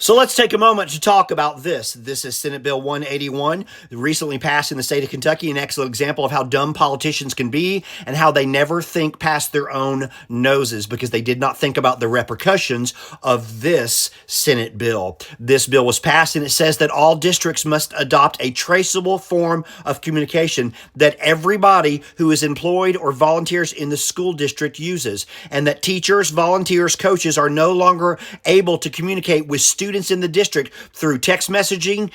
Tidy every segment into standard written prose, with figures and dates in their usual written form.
So let's take a moment to talk about this. This is Senate Bill 181, recently passed in the state of Kentucky, an excellent example of how dumb politicians can be and how they never think past their own noses because they did not think about the repercussions of this Senate bill. This bill was passed and it says that all districts must adopt a traceable form of communication that everybody who is employed or volunteers in the school district uses, and that teachers, volunteers, coaches are no longer able to communicate with students in the district through text messaging,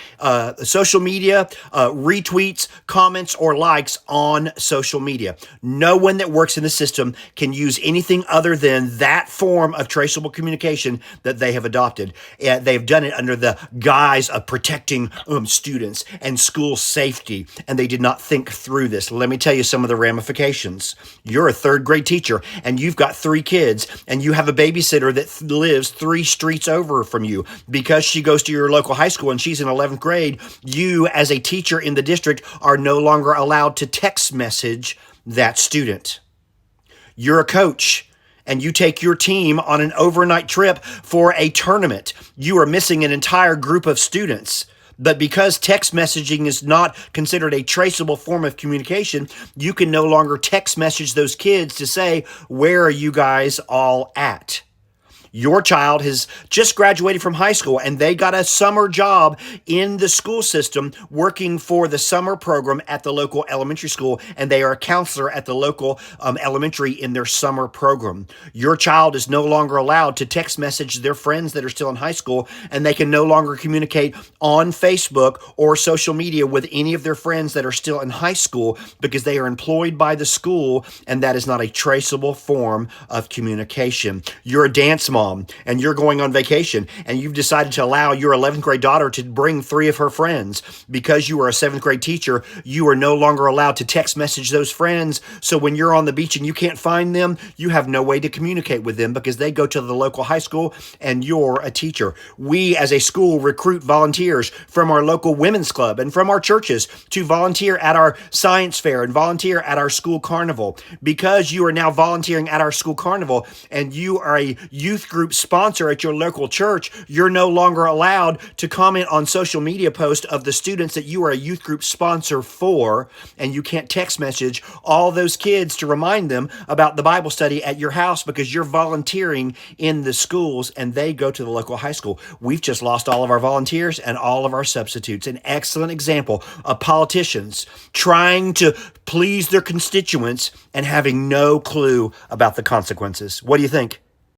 social media, retweets, comments, or likes on social media. No one that works in the system can use anything other than that form of traceable communication that they have adopted. They've done it under the guise of protecting students and school safety, and they did not think through this. Let me tell you some of the ramifications. You're a third grade teacher, and you've got 3 kids, and you have a babysitter that lives 3 streets over from you. Because she goes to your local high school and she's in 11th grade, you as a teacher in the district are no longer allowed to text message that student. You're a coach and you take your team on an overnight trip for a tournament. You are missing an entire group of students. But because text messaging is not considered a traceable form of communication, you can no longer text message those kids to say, where are you guys all at? Your child has just graduated from high school and they got a summer job in the school system working for the summer program at the local elementary school, and they are a counselor at the local elementary in their summer program. Your child is no longer allowed to text message their friends that are still in high school, and they can no longer communicate on Facebook or social media with any of their friends that are still in high school because they are employed by the school, and that is not a traceable form of communication. You're a dance mom and you're going on vacation and you've decided to allow your 11th grade daughter to bring 3 of her friends. Because you are a 7th grade teacher, you are no longer allowed to text message those friends. So when you're on the beach and you can't find them, you have no way to communicate with them because they go to the local high school and you're a teacher. We as a school recruit volunteers from our local women's club and from our churches to volunteer at our science fair and volunteer at our school carnival. Because you are now volunteering at our school carnival and you are a youth group sponsor at your local church, you're no longer allowed to comment on social media posts of the students that you are a youth group sponsor for, and you can't text message all those kids to remind them about the Bible study at your house because you're volunteering in the schools and they go to the local high school. We've just lost all of our volunteers and all of our substitutes. An excellent example of politicians trying to please their constituents and having no clue about the consequences. What do you think?